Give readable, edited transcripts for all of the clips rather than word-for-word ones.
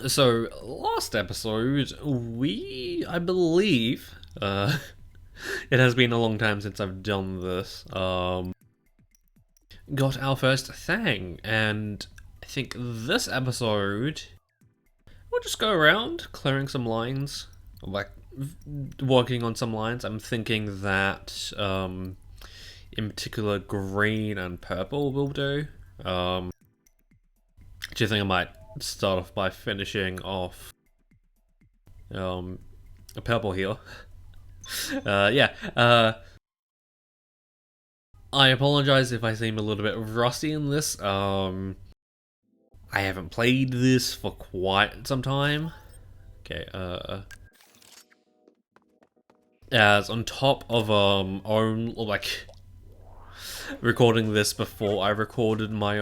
So, last episode, I believe, it has been a long time since I've done this, got our first thing, and I think this episode, we'll just go around clearing some lines, like, working on some lines. I'm thinking that, in particular, green and purple will do. Do you think I might start off by finishing off a purple here? Yeah. I apologize if I seem a little bit rusty in this. I haven't played this for quite some time. Okay. As on top of recording this before I recorded my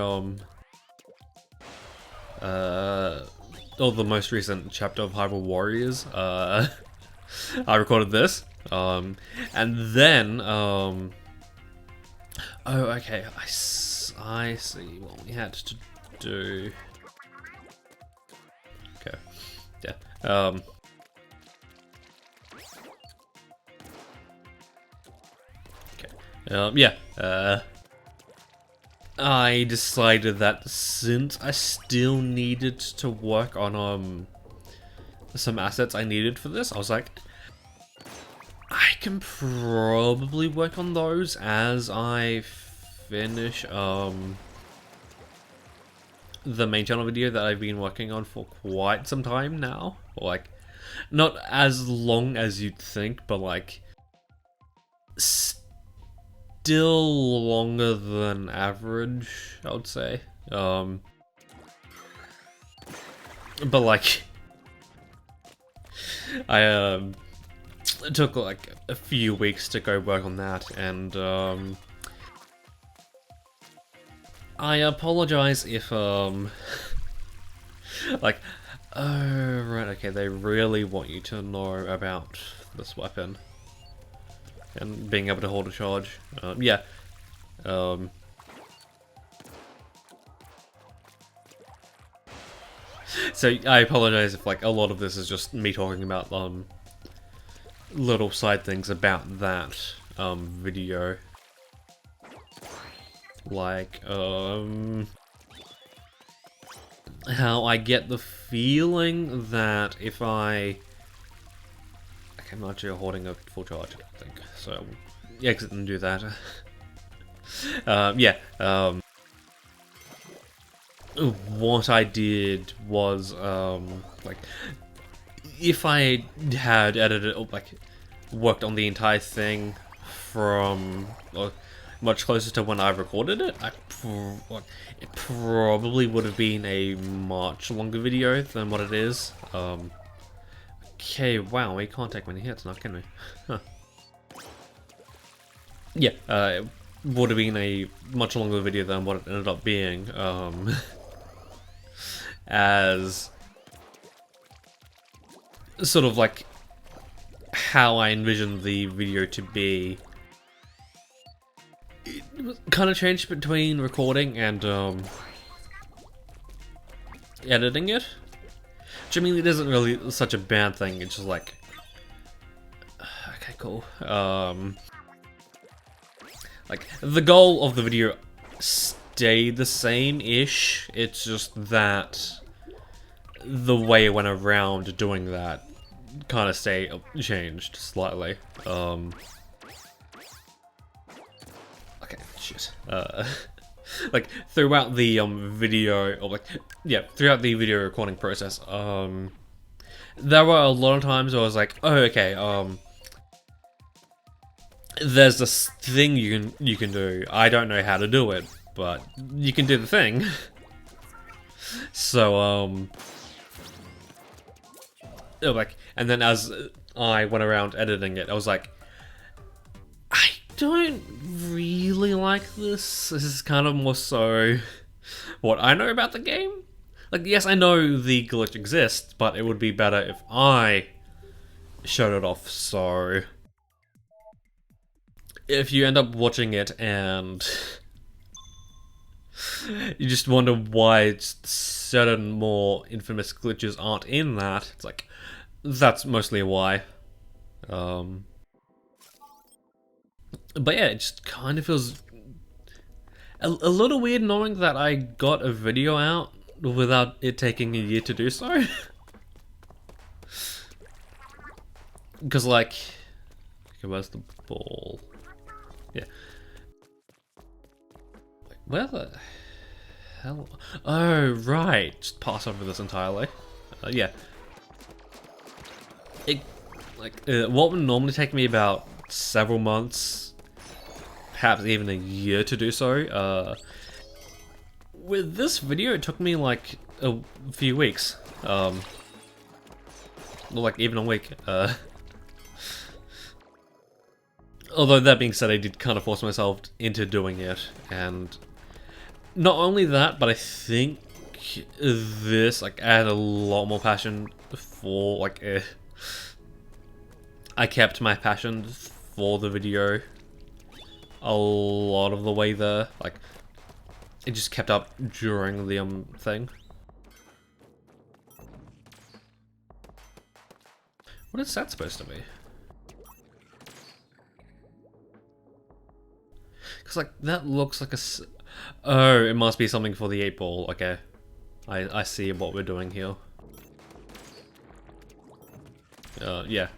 the most recent chapter of Hyrule Warriors. I recorded this, and then, oh, okay, I see what we had to do. Okay, yeah, yeah, I decided that since I still needed to work on some assets I needed for this, I was like, I can probably work on those as I finish the main channel video that I've been working on for quite some time now. Like, not as long as you'd think, but like still longer than average, I would say. But like, I it took like a few weeks to go work on that, and I apologize if like, oh right, okay, they really want you to know about this weapon and being able to hold a charge. Yeah. So I apologize if like a lot of this is just me talking about little side things about that video. Like how I get the feeling that if I'm actually holding a full charge, I think. So exit and do that. Yeah. What I did was like, if I had edited or like worked on the entire thing from much closer to when I recorded it, it probably would have been a much longer video than what it is. Okay, wow, we can't take many hits now, can we? Huh. Yeah, it would have been a much longer video than what it ended up being, as sort of like how I envisioned the video to be. It kind of changed between recording and editing it. Which, I mean, it isn't really such a bad thing, it's just like, okay, cool. Like, the goal of the video stayed the same-ish, it's just that the way it went around doing that kind of changed slightly. Okay, shit. Like, throughout the video, or like, yeah, throughout the video recording process, there were a lot of times where I was like, oh, okay, there's this thing you can do. I don't know how to do it, but you can do the thing. So, like, and then as I went around editing it, I was like, I don't really like this. This is kind of more so what I know about the game. Like, yes, I know the glitch exists, but it would be better if I showed it off, so if you end up watching it and You just wonder why certain more infamous glitches aren't in that. It's like, that's mostly why. But yeah, it just kind of feels a little weird knowing that I got a video out without it taking a year to do so. Because, like, okay, where's the ball? Yeah. Wait, where the hell? Oh, right. Just pass over this entirely. Yeah. What would normally take me about several months, perhaps even a year to do so, with this video it took me like a few weeks. Like even a week. Although that being said, I did kind of force myself into doing it, and not only that, but I think this, like, I had a lot more passion for, like, I kept my passion for the video a lot of the way there. Like, it just kept up during the thing. What is that supposed to be? Because, like, that looks like a... Oh, it must be something for the 8-ball. Okay. I see what we're doing here. Yeah.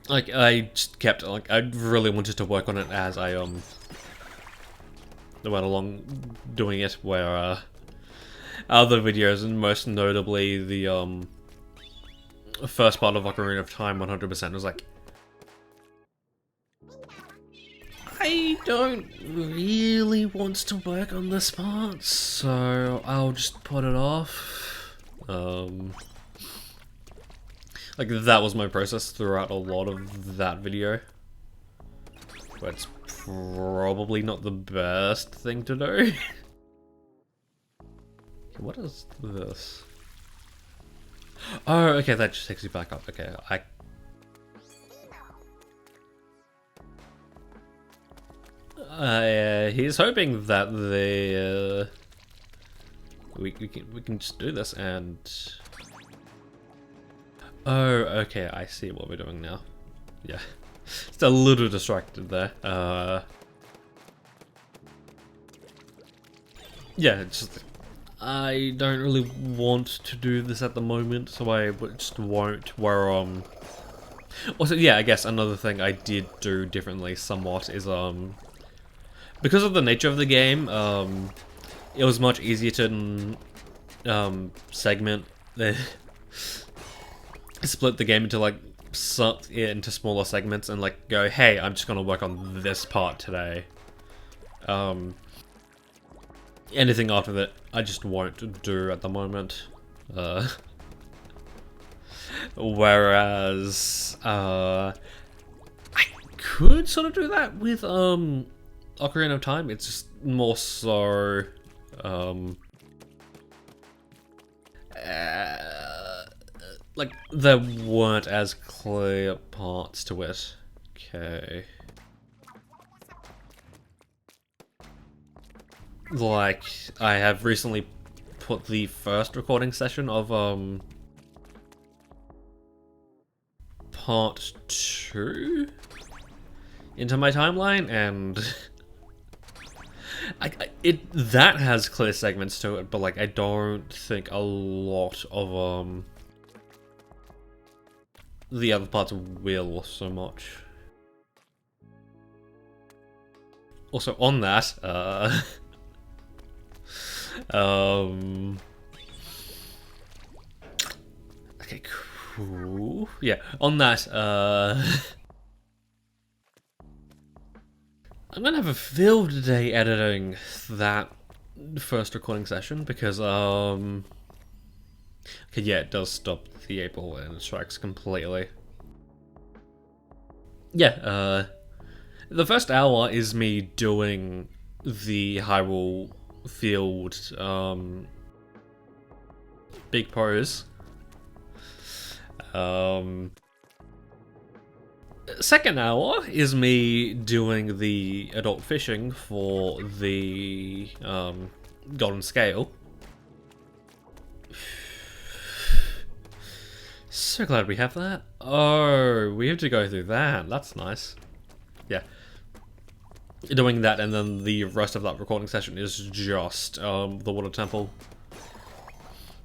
Like, I just kept, like, I really wanted to work on it as I, went along doing it, where, other videos, and most notably the, first part of Ocarina of Time 100% was like, I don't really want to work on this part, so I'll just put it off. Like, that was my process throughout a lot of that video. But it's probably not the best thing to do. What is this? Oh, okay, that just takes you back up. Okay, he's hoping that we can just do this and... Oh, okay, I see what we're doing now. Yeah. Just a little distracted there. Yeah, it's just... I don't really want to do this at the moment, so I just won't. Where, Also, yeah, I guess another thing I did do differently somewhat is, because of the nature of the game, it was much easier to, segment the... split the game into, like, into smaller segments and, like, go, hey, I'm just gonna work on this part today. Anything after that, I just won't do at the moment. Whereas, I could sort of do that with, Ocarina of Time. It's just more so, like, there weren't as clear parts to it. Okay. Like, I have recently put the first recording session of, part 2 into my timeline, and that has clear segments to it, but, like, I don't think a lot of, the other parts will so much. Also, on that, okay, cool. Yeah, on that, I'm gonna have a field day editing that first recording session because, okay, yeah, it does stop the 8-ball and it strikes completely. Yeah, the first hour is me doing the Hyrule Field, big pose. Second hour is me doing the adult fishing for the golden scale. So glad we have that. Oh, we have to go through that. That's nice. Yeah. Doing that, and then the rest of that recording session is just the water temple.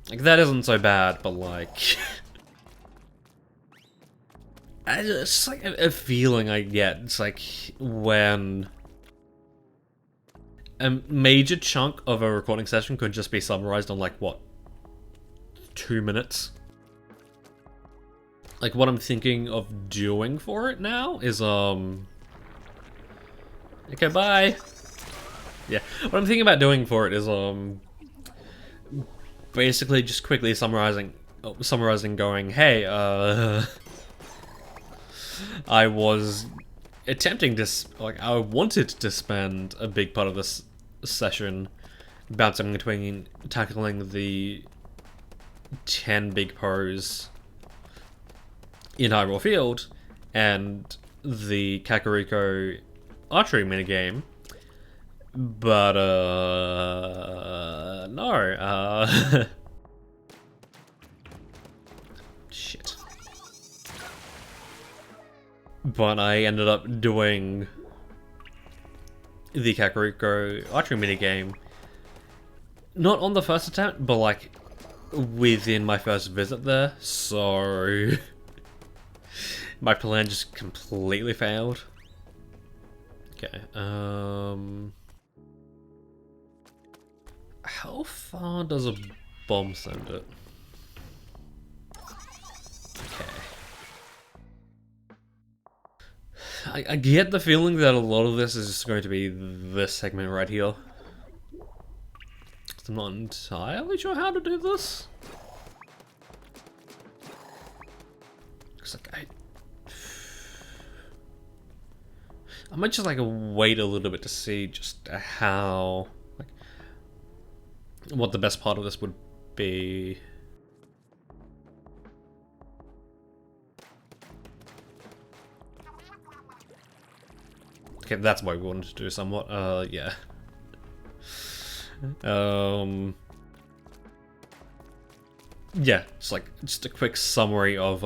Like, that isn't so bad, but like... it's just like a feeling I get. It's like when a major chunk of a recording session could just be summarized on like, what, 2 minutes? Like, what I'm thinking of doing for it now is, okay, bye! Yeah, what I'm thinking about doing for it is, basically just quickly summarizing going, hey, I was attempting to, like, I wanted to spend a big part of this session bouncing between tackling the 10 big pros in Hyrule Field and the Kakariko archery minigame, but no, shit. But I ended up doing the Kakariko archery minigame, not on the first attempt, but like within my first visit there, so my plan just completely failed. Okay, how far does a bomb send it? Okay. I get the feeling that a lot of this is just going to be this segment right here. I'm not entirely sure how to do this. Looks like I might just like wait a little bit to see just how, like, what the best part of this would be. Okay, that's what we wanted to do somewhat. Yeah. Yeah, it's like just a quick summary of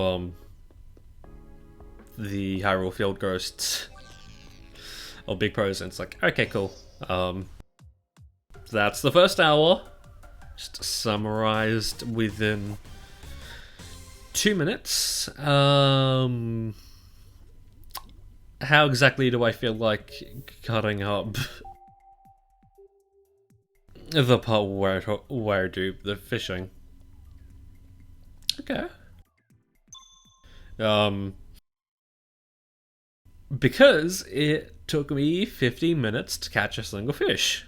the Hyrule Field Ghosts. Or big pros, and it's like, okay, cool. That's the first hour. Just summarized within 2 minutes. How exactly do I feel like cutting up the part where I do the fishing? Okay. Because it took me 50 minutes to catch a single fish.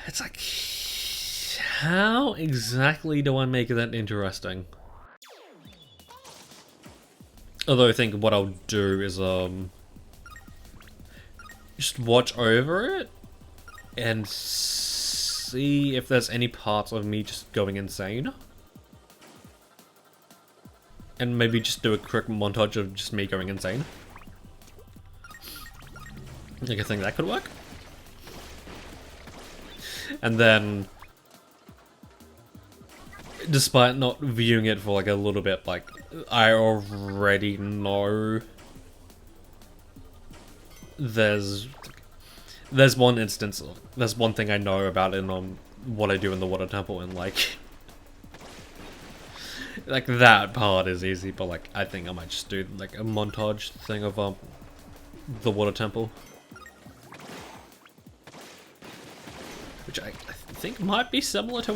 It's like, how exactly do I make that interesting? Although I think what I'll do is just watch over it and see if there's any parts of me just going insane. And maybe just do a quick montage of just me going insane. Like, I think that could work. And then, despite not viewing it for like a little bit, like, I already know there's one instance, there's one thing I know about in what I do in the water temple, and like that part is easy, but like I think I might just do like a montage thing of the water temple, which I think might be similar to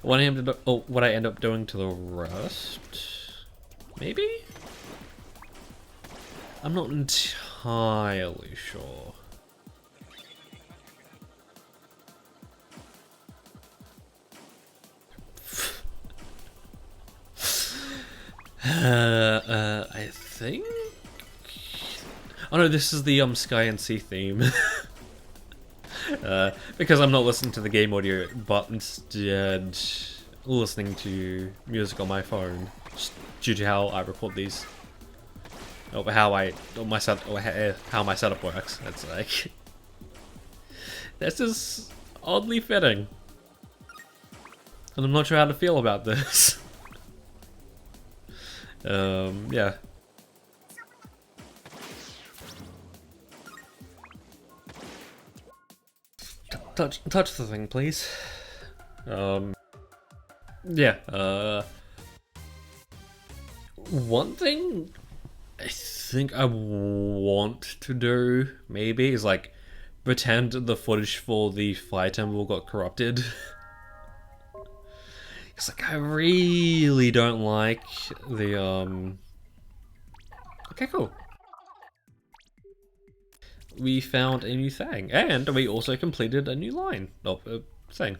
what I end up doing to the rest. Maybe? I'm not entirely sure. I think... Oh no, this is the Sky and Sea theme. Because I'm not listening to the game audio, but instead listening to music on my phone, just due to how I record these. Or how my setup works. It's like this is oddly fitting, and I'm not sure how to feel about this. Yeah. Touch the thing, please. Yeah. One thing I think I want to do, maybe, is like pretend the footage for the Fire Temple got corrupted. It's like I really don't like the Okay, cool. We found a new thing, and we also completed a new line of thing.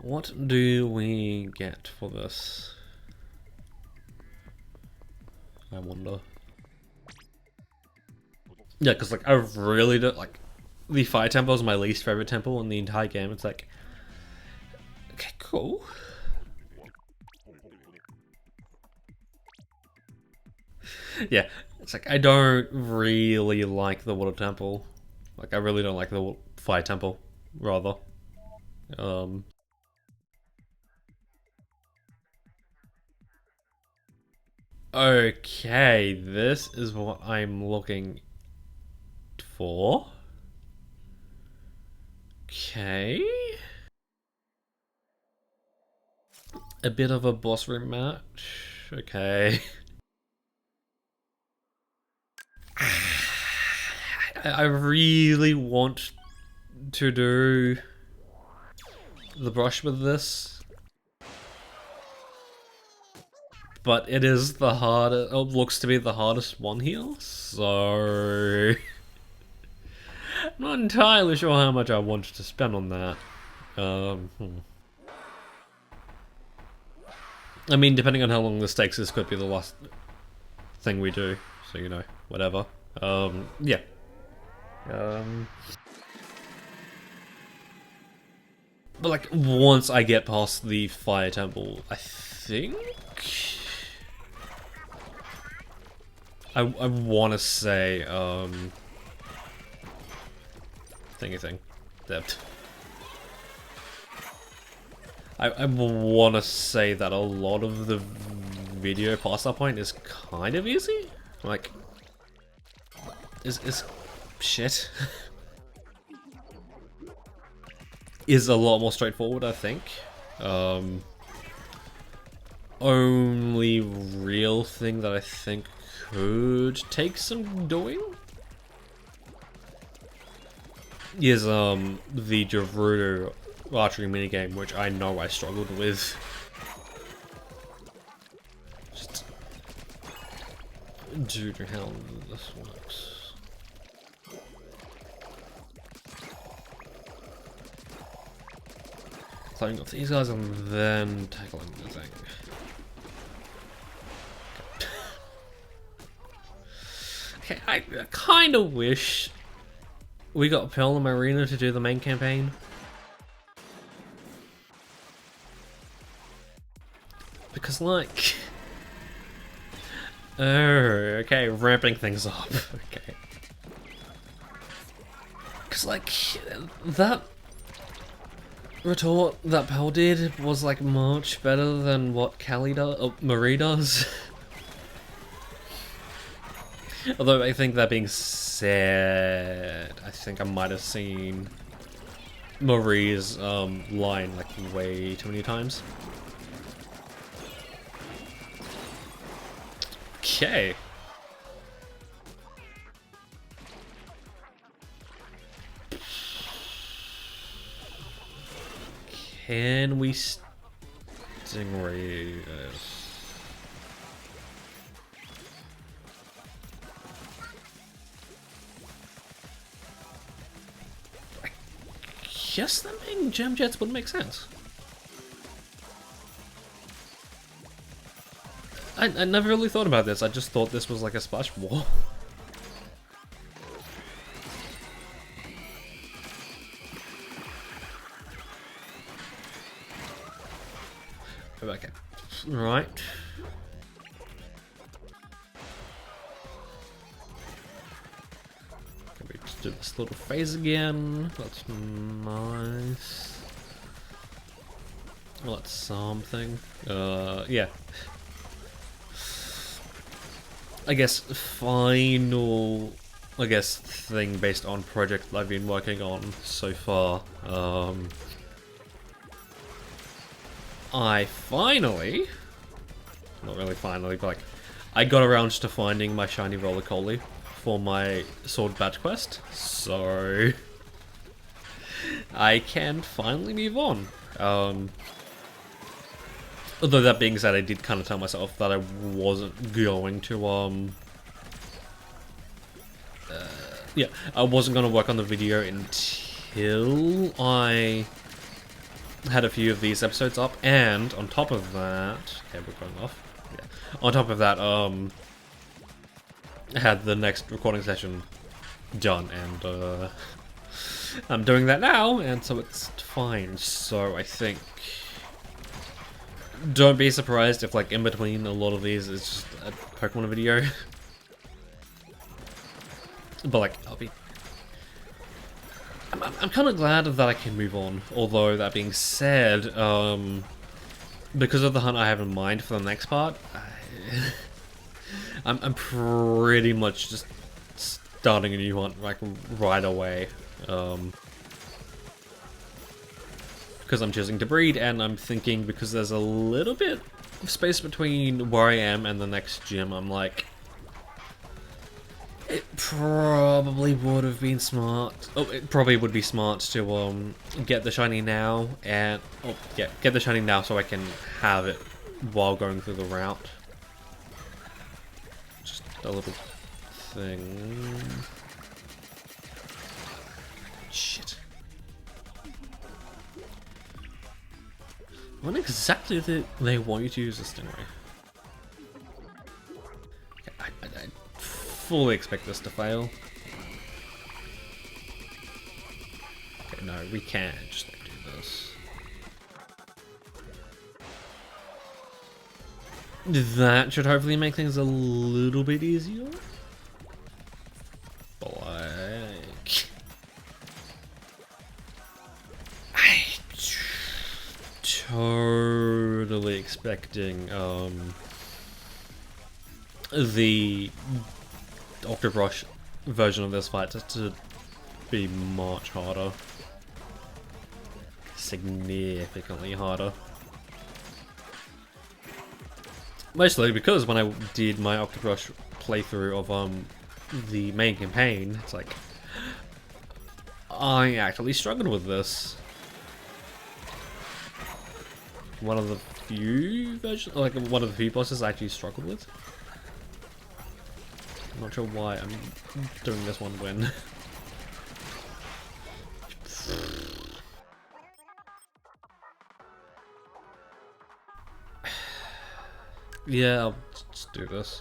What do we get for this? I wonder. Yeah, because like I really don't like the Fire Temple is my least favorite temple in the entire game. It's like, okay, cool. Yeah, it's like I don't really like the Water Temple. Like I really don't like the Fire Temple, rather. Okay, this is what I'm looking for. Okay. A bit of a boss room match. Okay. I really want to do the brush with this, but it is the hardest. It looks to be the hardest one here, so I'm not entirely sure how much I want to spend on that. I mean, depending on how long this takes, this could be the last thing we do. So you know, whatever. Yeah. But like, once I get past the Fire Temple, I think I want to say thingy thing, depth. I want to say that a lot of the video past that point is kind of easy. Like, is shit. Is a lot more straightforward, I think. Only real thing that I think could take some doing is the Gerudo archery minigame, which I know I struggled with. Just due to how this works. Clearing off these guys and then tackling the thing. Okay, I kind of wish we got Pearl and Marina to do the main campaign. Because, like... Oh, okay, ramping things up. Okay. Because, like, that retort that Pearl did was, like, much better than what Callie does, Marie does. Although, I think that being said, I think I might have seen Marie's line, like, way too many times. Okay. Can we stingray this? I guess them being gem jets would make sense. I never really thought about this. I just thought this was like a splash wall. Okay. Right. Can we just do this little phase again? That's nice. Well, that's something. Yeah. I guess final, thing based on project I've been working on so far. I finally, not really finally, but like, I got around to finding my shiny roller collie for my sword badge quest, so I can finally move on. Although that being said, I did kind of tell myself that I wasn't going to, yeah, I wasn't going to work on the video until I had a few of these episodes up, and on top of that, okay, we're going off. Yeah. On top of that, I had the next recording session done, and I'm doing that now, and so it's fine. So I think don't be surprised if, like, in between a lot of these is just a Pokemon video. But like, I'm kind of glad that I can move on. Although that being said, because of the hunt I have in mind for the next part, I'm pretty much just starting a new hunt like right away. Because I'm choosing to breed, and I'm thinking because there's a little bit of space between where I am and the next gym, I'm like, it probably would have been smart. Oh, it probably would be smart to get the shiny now, and get the shiny now so I can have it while going through the route. Just a little thing. Shit. When exactly do they want you to use this Stingray? Okay, I fully expect this to fail. Okay, no, we can't just do this. That should hopefully make things a little bit easier. But like, I totally expecting the Octobrush version of this fight to be much harder. Significantly harder. Mostly because when I did my Octobrush playthrough of the main campaign, it's like I actually struggled with this. One of the few versions, like one of the few bosses I actually struggled with. I'm not sure why I'm doing this one when. Yeah, I'll just do this.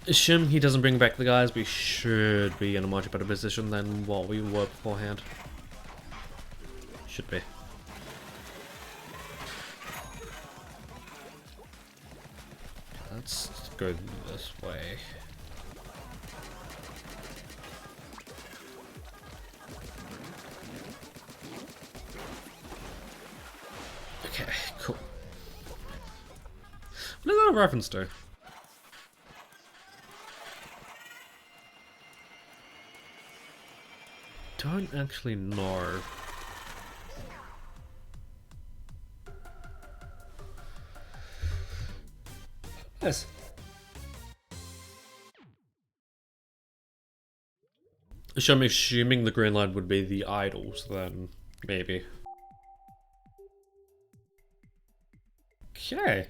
Assume he doesn't bring back the guys, we should be in a much better position than what we were beforehand. Should be. Let's go this way. Okay, cool. What is that a reference to? Don't actually know. Yes. So I'm assuming the green line would be the idols then, maybe. Okay.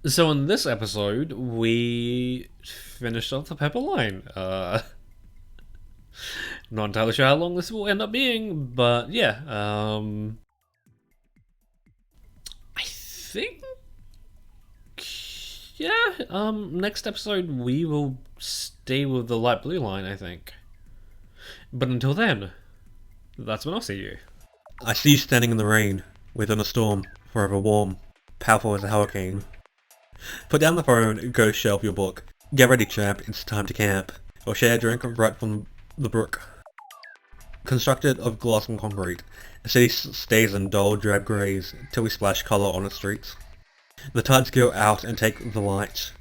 So in this episode, we finished off the Pepper line. Not entirely sure how long this will end up being, but yeah, I think, yeah, next episode we will stay with the light blue line, I think. But until then, that's when I'll see you. I see you standing in the rain, within a storm, forever warm, powerful as a hurricane. Put down the phone, go shelf your book. Get ready, champ, it's time to camp. Or share a drink right from the brook. Constructed of glass and concrete, the city stays in dull, drab greys till we splash colour on its streets. The tides go out and take the light.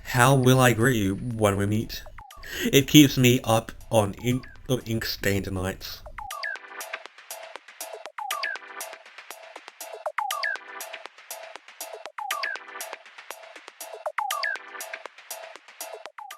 How will I greet you when we meet? It keeps me up on ink-stained nights.